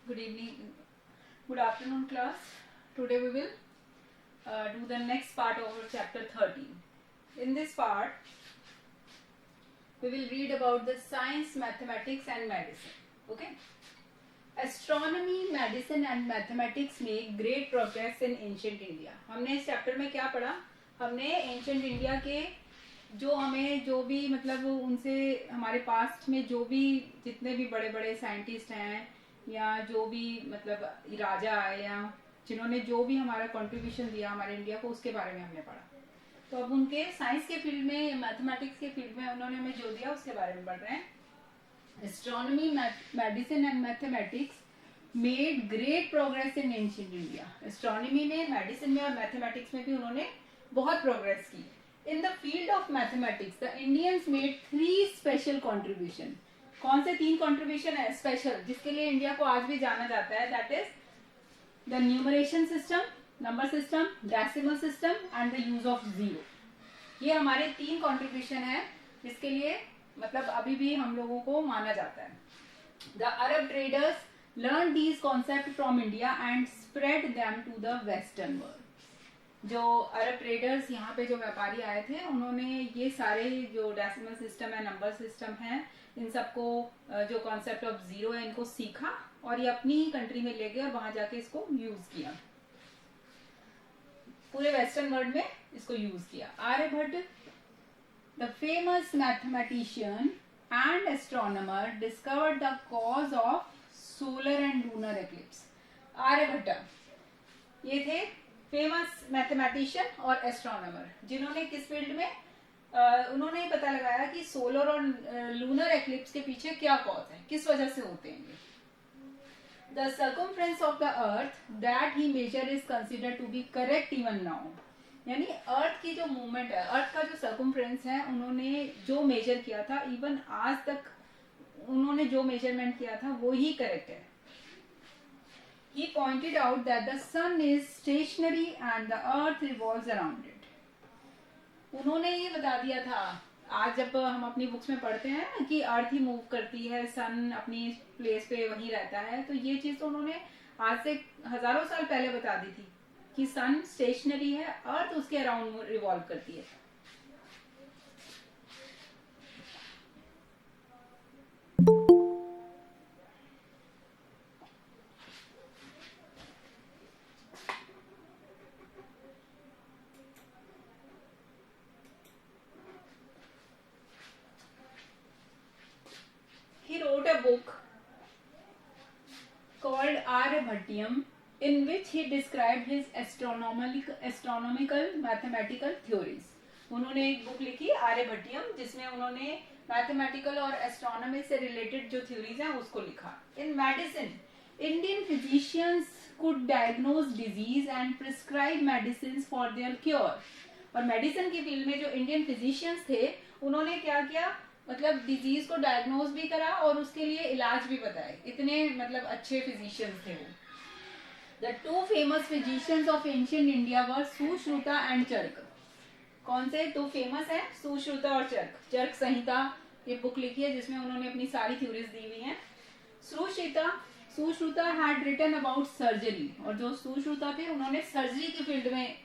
Good evening, good afternoon class. Today we will do the next part of our chapter 13. In this part, we will read about the science, mathematics and medicine. Okay. Astronomy, medicine and mathematics make great progress in ancient India. हमने इस chapter में क्या पढ़ा? हमने ancient India के जो भी मतलब उनसे हमारे पास्ट में जो भी जितने भी बड़े बड़े साइंटिस्ट हैं या जो भी मतलब राजा आए या जिन्होंने जो भी हमारा कंट्रीब्यूशन दिया हमारे इंडिया को, उसके बारे में हमने पढ़ा. तो अब उनके साइंस के फील्ड में, मैथमेटिक्स के फील्ड में उन्होंने हमें जो दिया उसके बारे में पढ़ रहे हैं. Astronomy, medicine and mathematics made great progress in ancient India. Astronomy में, मेडिसिन में और मैथमेटिक्स में भी उन्होंने बहुत प्रोग्रेस की. In the field of mathematics the Indians made 3 special contribution. कौन से 3 कॉन्ट्रीब्यूशन है स्पेशल, जिसके लिए इंडिया को आज भी जाना जाता है? That is the numeration system, number system, decimal system and the use of zero. ये हमारे 3 कॉन्ट्रीब्यूशन है जिसके लिए मतलब अभी भी हम लोगों को माना जाता है. The Arab traders learn these concept from India and spread them to the western world. जो अरब ट्रेडर्स यहाँ पे जो व्यापारी आए थे, उन्होंने ये सारे जो डेसिमल सिस्टम है, नंबर सिस्टम है, इन सबको जो कॉन्सेप्ट ऑफ जीरो है, इनको सीखा और ये अपनी कंट्री में ले गए और वहां जाके इसको यूज किया. पूरे वेस्टर्न वर्ल्ड में इसको यूज किया. Aryabhatta, the famous mathematician and astronomer, discovered the cause of solar and lunar eclipse. Aryabhatta ये थे फेमस मैथमेटिशियन और एस्ट्रोनॉमर जिन्होंने किस फील्ड में उन्होंने पता लगाया कि सोलर और लूनर एक्लिप्स के पीछे क्या कॉज है, किस वजह से होते हैं. The circumference of the earth that he measure is considered to be correct even now. यानी अर्थ की जो मूवमेंट है, अर्थ का जो सर्कमफ्रेंस है, उन्होंने जो मेजर किया था, इवन आज तक उन्होंने जो मेजरमेंट किया था वो ही करेक्ट है. He pointed out that the sun is stationary and the earth revolves around it. उन्होंने ये बता दिया था, आज जब हम अपनी बुक्स में पढ़ते हैं कि अर्थ ही मूव करती है, सन अपनी प्लेस पे वहीं रहता है, तो ये चीज तो उन्होंने आज से हजारों साल पहले बता दी थी कि सन स्टेशनरी है, अर्थ उसके अराउंड रिवॉल्व करती है. He wrote a book called Aryabhatyam, in which he described his astronomical mathematical theories. उन्होंने एक बुक लिखी आर्यभट्टियम, जिसमें उन्होंने मैथमेटिकल और एस्ट्रोनॉमी से रिलेटेड जो थ्योरीज हैं उसको लिखा. In medicine, Indian physicians could diagnose disease and prescribe medicine for their cure. और मेडिसिन की फील्ड में जो इंडियन फिजिशियंस थे, उन्होंने क्या किया, मतलब डिजीज को डायग्नोज भी करा और उसके लिए इलाज भी बताए. इतने मतलब अच्छे फिजिशियंस थे वो. The 2 famous physicians of ancient India were Sushruta and Charak. कौन से 2 फेमस हैं? सुश्रुता और चर्क. चर्क संहिता ये बुक लिखी है जिसमें उन्होंने अपनी सारी थ्योरीज दी हुई हैं. Sushruta had written about surgery, और जो सुश्रुता थे उन्होंने सर्जरी की फील्ड में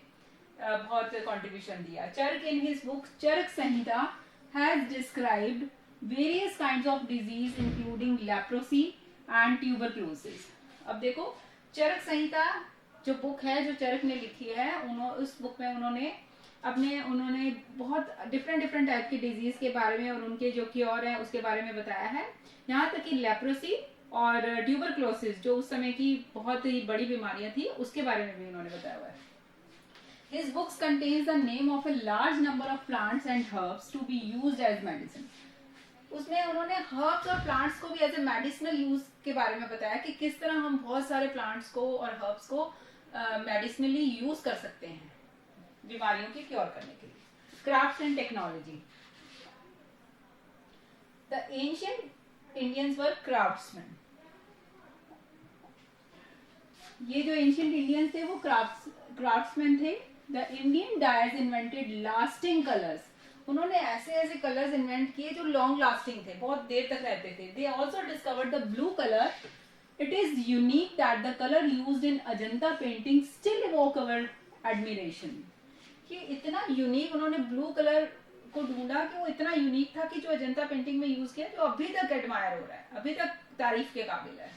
बहुत कंट्रीब्यूशन दिया. Charak in his book Charak Samhita has described various kinds of disease including leprosy and tuberculosis. अब देखो, चरक संहिता जो बुक है, जो चरक ने लिखी है, उस बुक में उन्होंने बहुत डिफरेंट टाइप की डिजीज के बारे में और उनके जो क्योर है उसके बारे में बताया है. यहाँ तक कि लेप्रोसी और ट्यूबरक्लोसिस जो उस समय की बहुत ही बड़ी बीमारियां थी, उसके बारे में भी उन्होंने बताया हुआ है. His books contains the name of a large number of plants and herbs to be used as medicine. उसमें उन्होंने herbs और plants को भी as a medicinal use के बारे में बताया कि किस तरह हम बहुत सारे plants को और herbs को medicinally use कर सकते हैं बीमारियों की क्योर करने के लिए. Crafts and technology. The ancient Indians were craftsmen. ये जो एंशिएंट इंडियंस थे वो क्राफ्ट्समैन थे. The Indian dyers invented lasting colours. उन्होंने ऐसे कलर्स इन्वेंट किए जो लॉन्ग लास्टिंग थे, बहुत देर तक रहते थे. They also discovered the blue colour It is unique that the color used in Ajanta painting still evoke our admiration. कि इतना यूनिक उन्होंने ब्लू कलर को ढूंढा कि वो इतना यूनिक था कि जो अजंता पेंटिंग में यूज किया जो अभी तक एडमायर हो रहा है, अभी तक तारीफ के काबिल है.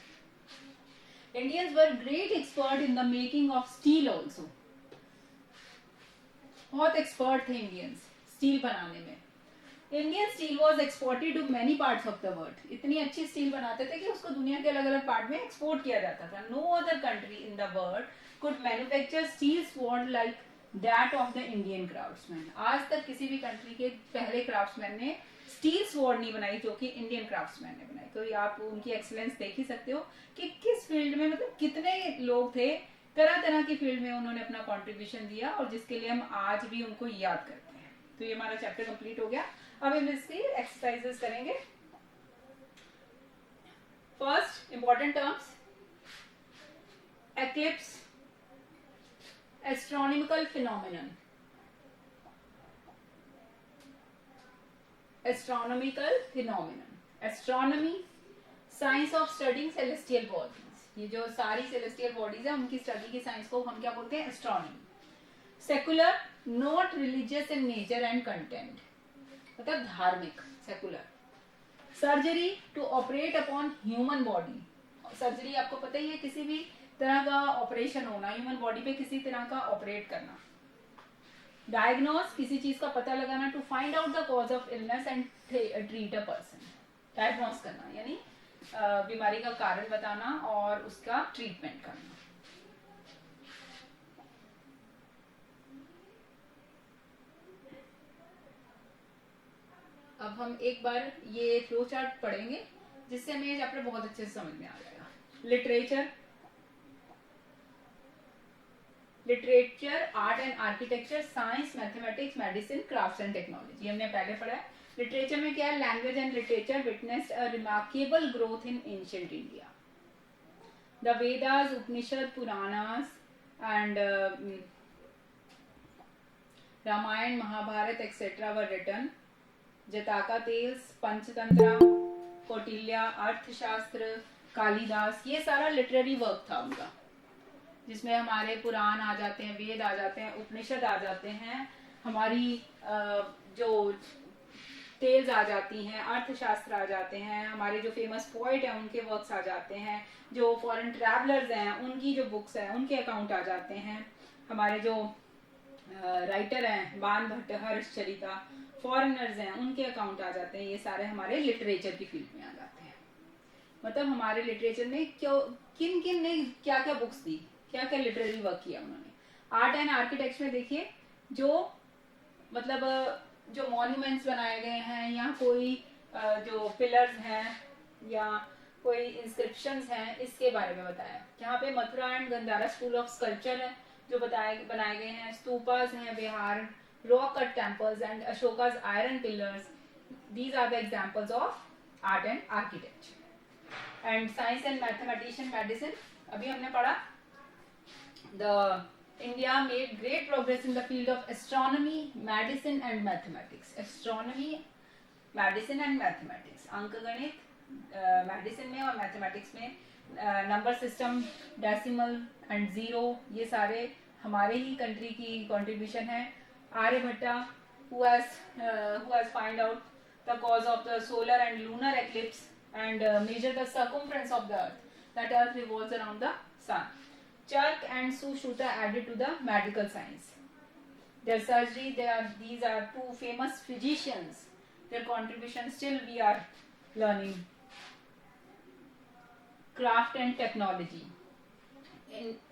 Indians were great expert in the making of steel also. बहुत एक्सपर्ट थे इंडियंस स्टील बनाने में. Indian steel was exported to many parts of the world. इतनी अच्छी स्टील बनाते थे कि उसको दुनिया के अलग अलग पार्ट में एक्सपोर्ट किया जाता था. No other country in the world could manufacture steel sword like that of the Indian craftsman. आज तक किसी भी कंट्री के पहले क्राफ्ट्समैन ने स्टील स्वॉर्ड नहीं बनाई जो कि इंडियन क्राफ्ट्समैन ने बनाई. तो आप उनकी एक्सीलेंस देख ही सकते हो कि किस फील्ड में, मतलब कितने लोग थे, तरह तरह की फील्ड में उन्होंने अपना कंट्रीब्यूशन दिया और जिसके लिए हम आज भी उनको याद करते हैं. तो ये हमारा चैप्टर कंप्लीट हो गया. अब हम इसकी एक्सरसाइजेस करेंगे. First important terms, eclipse, astronomical phenomenon. Astronomical phenomenon, astronomy science of studying celestial bodies. ये जो सारी सेलेस्टियल बॉडीज है उनकी स्टडी की साइंस को हम क्या बोलते हैं? Astronomy. Secular, not religious in nature and content, मतलब धार्मिक, secular. Surgery, to operate upon human body. Surgery आपको पता ही है, किसी भी तरह का ऑपरेशन होना, ह्यूमन बॉडी पे किसी तरह का ऑपरेट करना. डायग्नोस, किसी चीज का पता लगाना. To find out the cause of illness and treat a person. Diagnose करना यानी बीमारी का कारण बताना और उसका ट्रीटमेंट करना. अब हम एक बार ये फ्लो चार्ट पढ़ेंगे जिससे हमें ये चैप्टर बहुत अच्छे से समझ में आ जाएगा. Literature, literature, art and architecture, science, mathematics, medicine, crafts and technology. हमने पहले पढ़ा है. लिटरेचर में क्या है? Language and literature witnessed a remarkable growth in ancient India. The Vedas, Upanishad, Puranas and Ramayan, Mahabharat etcetera were written. Jataka tales, Panchatantra, Kautilya, Arthashastra, Kalidas, ये सारा लिटरेरी वर्क था उनका, जिसमें हमारे पुराण आ जाते हैं, वेद आ जाते हैं, उपनिषद आ जाते हैं, हमारी जो टेल्स आ जाती हैं, अर्थशास्त्र आ जाते हैं, हमारे जो फेमस पोइट हैं उनके वर्क्स आ जाते हैं, जो फॉरेन ट्रैवलर्स हैं उनकी जो बुक्स हैं उनके अकाउंट आ जाते हैं, हमारे जो राइटर हैं बाण भट्ट, हर्षचरिता, फॉरेनर्स हैं उनके अकाउंट आ जाते हैं. ये सारे हमारे लिटरेचर की फील्ड में आ जाते हैं. मतलब हमारे लिटरेचर में क्यों, किन किन ने क्या क्या बुक्स दी, क्या क्या लिटरेरी वर्क किया उन्होंने. आर्ट एंड आर्किटेक्चर में देखिए, जो मतलब जो मॉन्यूमेंट्स बनाए गए हैं या कोई जो पिलर्स हैं या कोई इंस्क्रिप्शंस हैं, इसके बारे में बताया. यहाँ पे Mathura and Gandhara school of sculpture है जो बनाए गए हैं. स्तूपास हैं, vihara, rock cut temples and अशोका's iron pillars. These are the examples of art and architecture. And science and mathematician, medicine अभी हमने पढ़ा. The India made great progress in the field of astronomy, medicine and mathematics. Astronomy, medicine and mathematics. अंकगणित, medicine में और mathematics में, number system, decimal and zero, ये सारे हमारे ही कंट्री की कंट्रीब्यूशन है. Aryabhatta, who has find out the cause of the solar and lunar eclipse and measure the circumference of the earth, that earth revolves around the sun. Church and Sushruta added to the medical science. Their surgery, these are two famous physicians. Their contribution still we are learning. Craft and technology.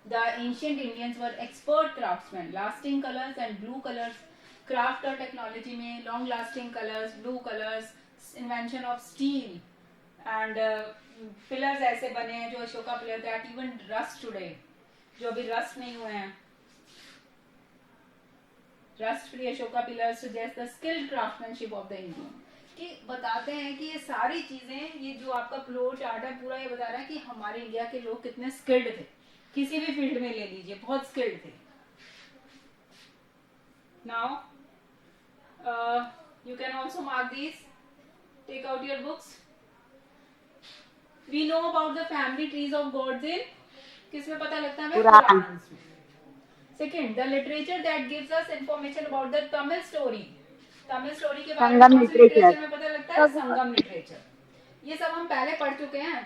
The ancient Indians were expert craftsmen. Lasting colors and blue colors. Craft और technology में long lasting colors, blue colors, invention of steel and pillars ऐसे बने हैं जो Ashoka pillar that even rust today. जो अभी rust नहीं हुए हैं, rust free Ashoka pillars suggest the skilled craftsmanship of the Indian. कि बताते हैं कि ये सारी चीजें, ये जो आपका फ्लो चार्ट है पूरा ये बता रहा है कि हमारे इंडिया के लोग कितने स्किल्ड थे. किसी भी फील्ड में ले लीजिए, बहुत स्किल्ड थे. Now you can also mark these, take out your books. We know about the family trees of gods in किसमें पता लगता है हमें? पुराणास में. Second, the literature that gives us information about the Tamil story. Tamil story के बारे में कौन से लिटरेचर में पता लगता है? संगम लिटरेचर. ये सब हम पहले पढ़ चुके हैं.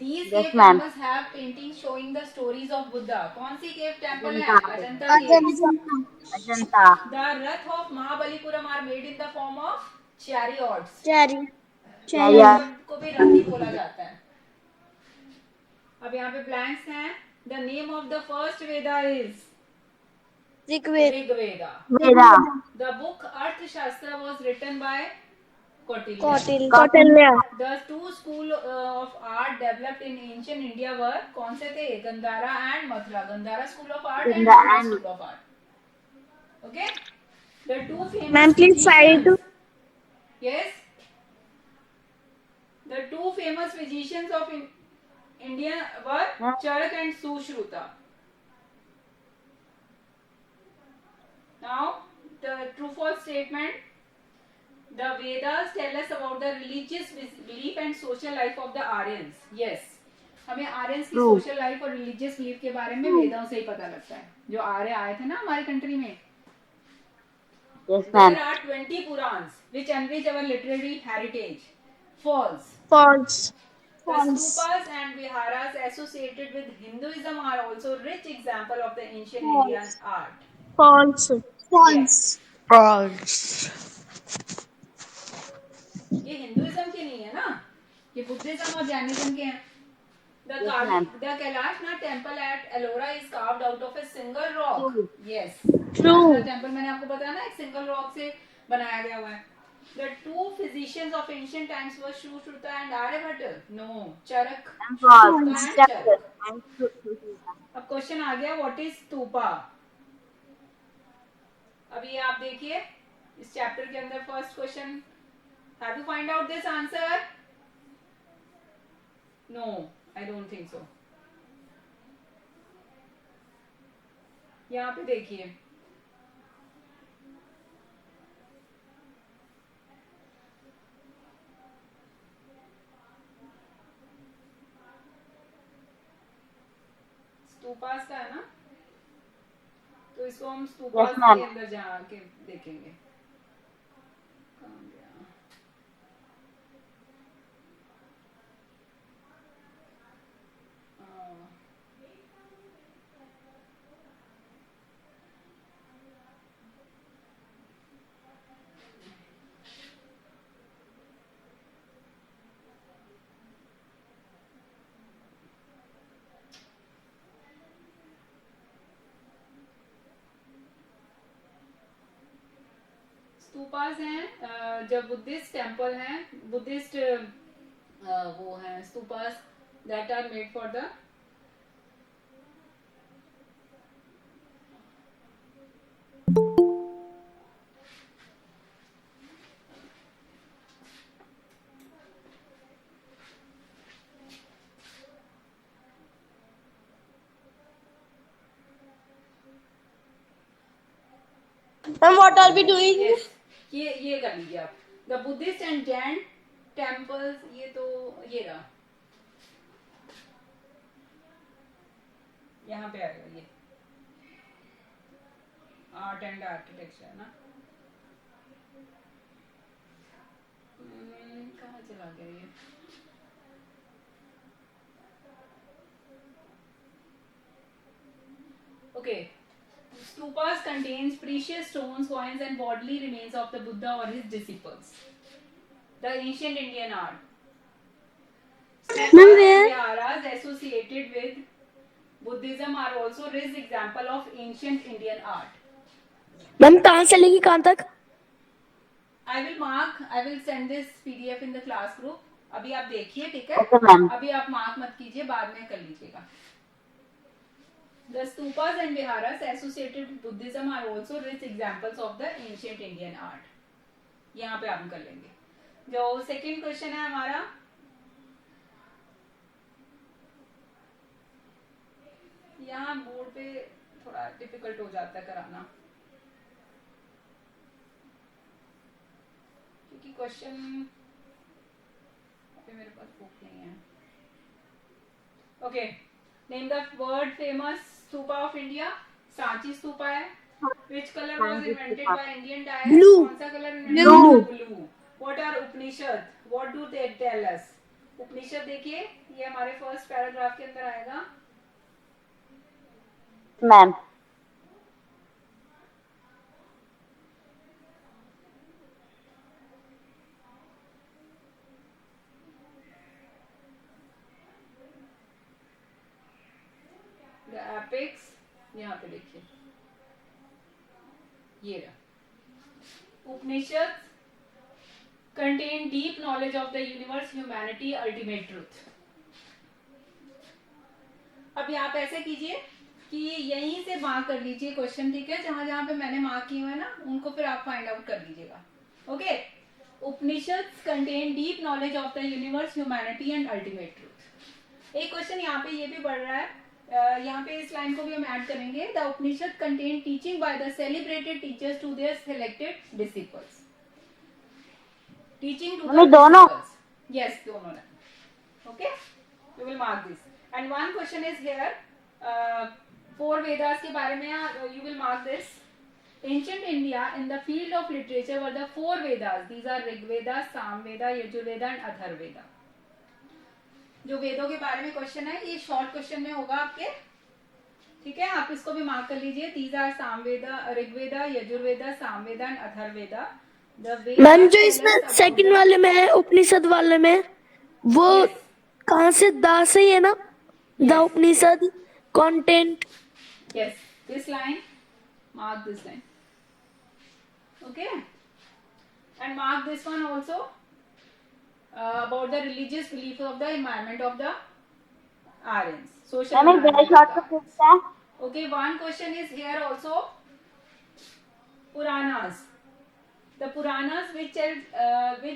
These cave temples have paintings showing the stories of Buddha. कौन सी cave temple है? Ajanta caves. Ajanta. The Rath of Mahabalipuram are made in the form of chariots. Chariot को भी रथ ही बोला जाता है. अब यहाँ पे ब्लैंक्स हैं. The name of the first Veda is Rigveda. Veda. The book Arthashastra was written by Kautilya. Kautilya. The two schools of art developed in ancient India were कौन से थे? Gandhara and Mathura. Gandhara school of art and Mathura school of art. Okay. The two famous. Ma'am, please try to. Yes. The two famous physicians of India were Charak and Sushruta. Now, the true-false statement. The Vedas tell us about the religious belief and social life of the Aryans. Yes. हमें Aryans की social life और religious belief के बारे में वेदों से ही पता लगता है. जो आर्य आए थे ना हमारी कंट्री में. There are 20 Purans which enrich our literary heritage. False. The stupas and viharas associated with Hinduism are also rich example of the ancient Indian art. False. ये हिंदुइज्म के नहीं है ना, ये बुद्धिज्म और जैनिज्म के हैं. The Kailashnath temple at Ellora is carved out of a single rock. Yes. Kailashnath temple मैंने आपको बताया ना एक सिंगल रॉक से बनाया गया हुआ है. The two physicians of ancient times were Sushruta and Aryabhatta. No, Charak. अब क्वेश्चन आ गया what is स्तूपा. अभी आप देखिए इस चैप्टर के अंदर first question. Have you find out this answer? No, I don't think so. यहाँ पे देखिए स्तूपास का है ना, तो इसको हम स्तूपास के अंदर जाके देखेंगे. स्तूपास हैं जब बुद्धिस्ट टेम्पल हैं, बुद्धिस्ट वो हैं stupas that are made for the Ma'am, what are we doing? Yes. ये कर लीजिए आप. The Buddhist and Jain temples, ये तो ये रहा, यहाँ पे आएगा ये आर्ट एंड आर्किटेक्चर है ना. कहाँ चला गया ये. Okay. Stupas contains precious stones, coins and bodily remains of the Buddha or his disciples. The ancient Indian art. Stupas and viharas associated with Buddhism are also rich example of ancient Indian art. Ma'am, कहाँ से लेगी कहाँ तक? I will send this PDF in the class group. अभी आप देखिए, ठीक है? अभी आप मार्क मत कीजिए, बाद में कर लीजिएगा. The stupas and viharas associated with Buddhism are also rich examples of the ancient Indian art. यहाँ पे आप कर लेंगे. जो सेकंड क्वेश्चन है हमारा, यहाँ बोर्ड पे थोड़ा डिफिकल्ट हो जाता है कराना, क्योंकि क्वेश्चन पे मेरे पास बुक नहीं है. Okay. Name the world famous stupa of India. Sanchi stupa है. Which color was invented by Indian dyers? Blue. कौन सा कलर invented Blue. किया? Blue. What are Upanishad? What do they tell us? उपनिषद देखिए, ये हमारे फर्स्ट पैराग्राफ के अंदर आएगा. मैम The apex, यहाँ पे देखिए, ये रहा. उपनिषद contain deep knowledge of the universe, humanity, ultimate truth. अब यहाँ पे ऐसे कीजिए कि यहीं से मार्क कर लीजिए क्वेश्चन, ठीक है. जहां जहां पे मैंने मार्क किए हुए हैं ना, उनको फिर आप फाइंड आउट कर लीजिएगा. Okay. Upanishad contain deep knowledge of the universe, humanity and ultimate truth. एक क्वेश्चन यहाँ पे ये भी बढ़ रहा है. यहाँ पे इस लाइन को भी हम ऐड करेंगे. The Upanishad contain teaching by the celebrated teachers to their selected disciples. Teaching to दोनों. यस, दोनों. Okay, you will mark this. And one question is here, 4 Vedas के बारे में. You will mark this. Ancient India in the field of literature were the 4 Vedas. These are Rigveda, Samveda, Yajurveda and Atharveda. जो वेदों के बारे में question है, ये शॉर्ट क्वेश्चन में होगा आपके, ठीक है. आप इसको भी मार्क कर लीजिए. These are Samveda, Rigveda, Yajurveda, Samveda and Atharveda. Ma'am जो इसमें सेकंड वाले में है, उपनिषद वाले में, वो कहाँ से दा से ही है ना? The Upanishad content. Yes, this line, mark this line. Okay, and mark this one also, about the religious belief of the environment of the Aryans, social ma'am एक environment शॉर्ट of को the Aryans. पूछता है. Okay, one question is here also. Puranas. The Puranas which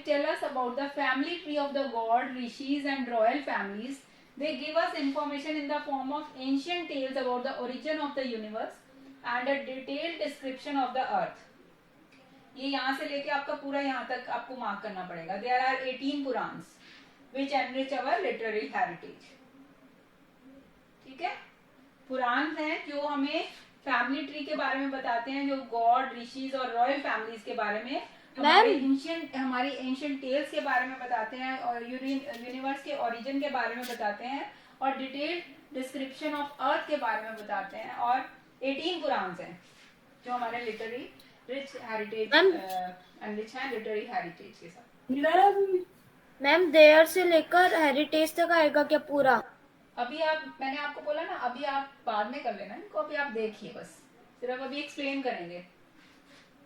tell us about the family tree of the god, rishis and royal families. They give us information in the form of ancient tales about the origin of the universe and a detailed description of the earth. ये यहाँ से लेके आपका पूरा यहाँ तक आपको mark करना पड़ेगा. There are 18 Purans which enrich our literary heritage. ठीक है. पुराण हैं जो हमें फैमिली ट्री के बारे में बताते हैं, जो गॉड, ऋषिज और रॉयल फैमिलीज के बारे में, हमारी एंशिएंट टेल्स के बारे में बताते हैं, और यूनिवर्स के ओरिजिन के बारे में बताते हैं, और डिटेल्ड डिस्क्रिप्शन ऑफ अर्थ के बारे में बताते हैं. और 18 पुराण हैं जो हमारे लिटरेरी रिच हेरिटेज एनरिच हैं लिटरेरी हेरिटेज के साथ. मैम देयर से लेकर हेरिटेज तक आएगा क्या पूरा? अभी मैंने आपको बोला ना, अभी आप बाद में कर लेना इनको, अभी आप देखिए बस, सिर्फ अभी एक्सप्लेन करेंगे.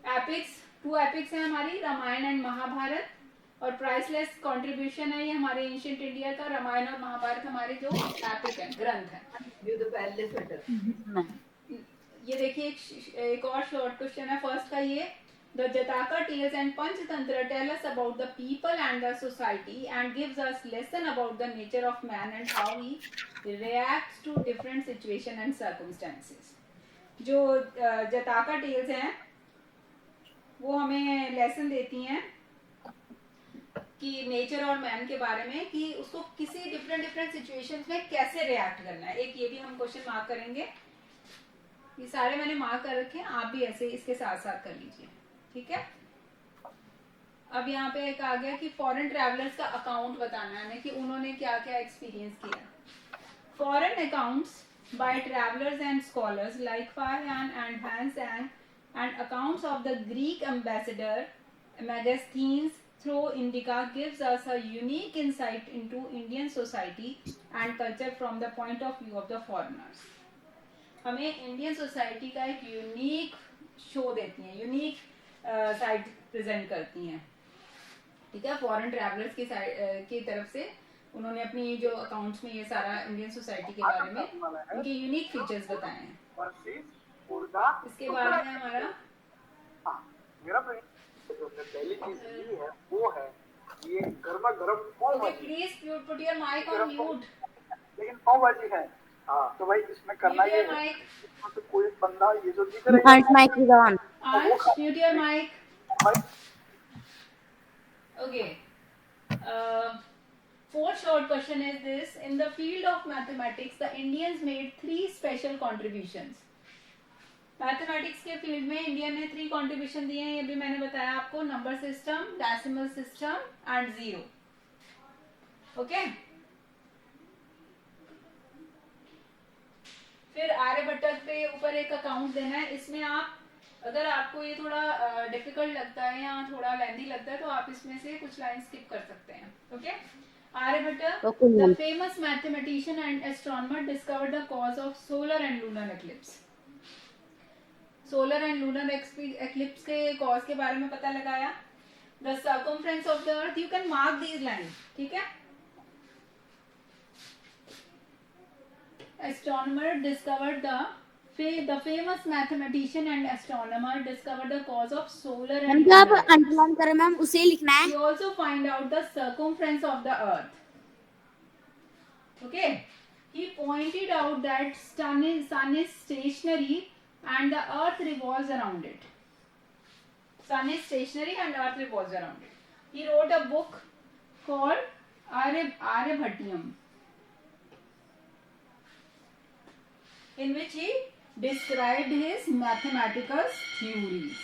एपिक्स, 2 एपिक्स हैं हमारी, रामायण एंड महाभारत, और प्राइसलेस कंट्रीब्यूशन है ये हमारे एंशिएंट इंडिया का. रामायण और महाभारत हमारे जो एपिक हैं, ग्रंथ हैं. ये देखिए एक और शॉर्ट क्वेश्चन है फर्स्ट का ये. The Jataka tales and Panchatantra tell us about the people and the society and gives us lesson about the nature of man and how he reacts to different situation and circumstances. जो जताका tales हैं वो हमें lesson देती हैं कि nature और man के बारे में, कि उसको किसी डिफरेंट सिचुएशंस में कैसे रिएक्ट करना है. एक ये भी हम क्वेश्चन मार्क करेंगे. ये सारे मैंने मार्क कर रखे हैं, आप भी ऐसे इसके साथ साथ कर लीजिए, ठीक है. अब यहाँ पे एक आ गया कि फॉरेन ट्रैवलर्स का अकाउंट बताना है हमें कि उन्होंने क्या क्या एक्सपीरियंस किया. Foreign accounts by travellers and scholars like Fahien and Hiuen Tsang and accounts of the Greek ambassador Megasthenes through Indica gives us a unique insight into Indian society and culture from the point of view of the foreigners. हमें Indian society का एक unique show देती हैं, unique side present करती हैं, ठीक है. Foreign travellers की की तरफ से उन्होंने अपनी जो अकाउंट्स में ये सारा इंडियन सोसाइटी के बारे में उनके यूनिक फीचर्स बताए हैं. इसके बाद है हमारा पहली चीज ये है, वो है ये गर्मा गर्म pav bhaji. Please put your mic on mute. लेकिन पाव भाजी है. हाँ तो भाई इसमें करना ये है, तो कोई बंदा ये जो दिख रहा है, mic is on. Mute your mic. Okay. Fourth short question is this: in the field of mathematics, the Indians made 3 special contributions. Mathematics के फील्ड में इंडिया ने 3 कंट्रीब्यूशन दिए हैं. ये भी मैंने बताया आपको: number system, decimal system and zero. Okay. फिर आर्यभट्ट पे ऊपर एक अकाउंट देना है. इसमें आप, अगर आपको ये थोड़ा डिफिकल्ट लगता है या थोड़ा लेंथी लगता है तो आप इसमें से कुछ लाइन स्किप कर सकते हैं. Okay. Aryabhatta, the famous mathematician and astronomer, discovered the cause of solar and lunar eclipse. Solar and lunar eclipse के कॉज के बारे में पता लगाया. The circumference of the earth, you can mark these line. ठीक है. astronomer discovered the famous mathematician and astronomer discovered the cause of solar and ma'am जो आप अंडरलाइन कर रहे हैं मैम उसे ही लिखना है. he also find out the circumference of the earth. Okay. He pointed out that sun is stationary and the earth revolves around it. Sun is stationary and earth revolves around it. He wrote a book called Aryabhatyam, in which he described his mathematical theories.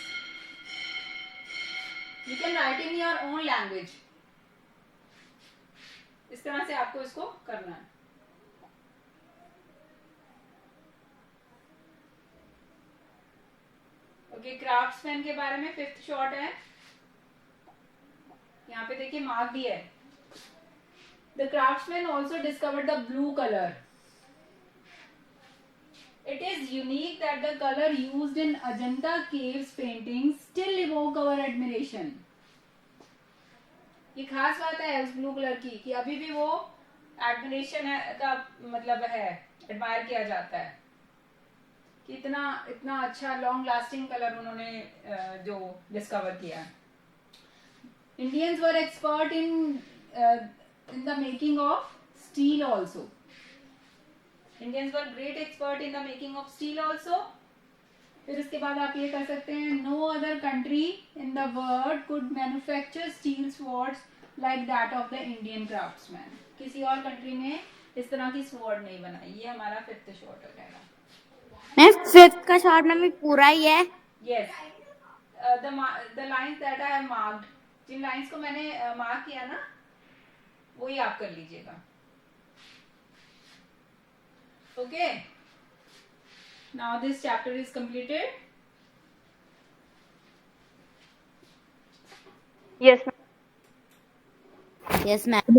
You can write in your own language. इस तरह से आपको इसको करना है. Okay. Craftsman के बारे में 5th शॉर्ट है. यहाँ पे देखिए मार्क दिया है. The craftsman also discovered the blue colour. It is unique that the color used in Ajanta caves paintings still evoke our admiration. ये खास बात है उस ब्लू कलर की कि अभी भी वो एडमिरेशन है का मतलब है, एडमायर किया जाता है कि इतना अच्छा लॉन्ग लास्टिंग कलर उन्होंने जो डिस्कवर किया है. Indians were expert in the making of steel also. Indians were great expert in the making of steel also. फिर उसके बाद आप ये कर सकते हैं: no other country in the world could manufacture steel swords like that of the Indian craftsman. किसी और कंट्री ने इस तरह की स्वॉर्ड नहीं बनाई. ये हमारा 5th शॉर्ट हो जाएगा. मैम 5th का शॉर्ट में भी पूरा ही है. Yes. The lines that I have marked, जिन लाइंस को मैंने मार्क किया ना वही आप कर लीजिएगा. Okay. Now this chapter is completed. Yes ma'am.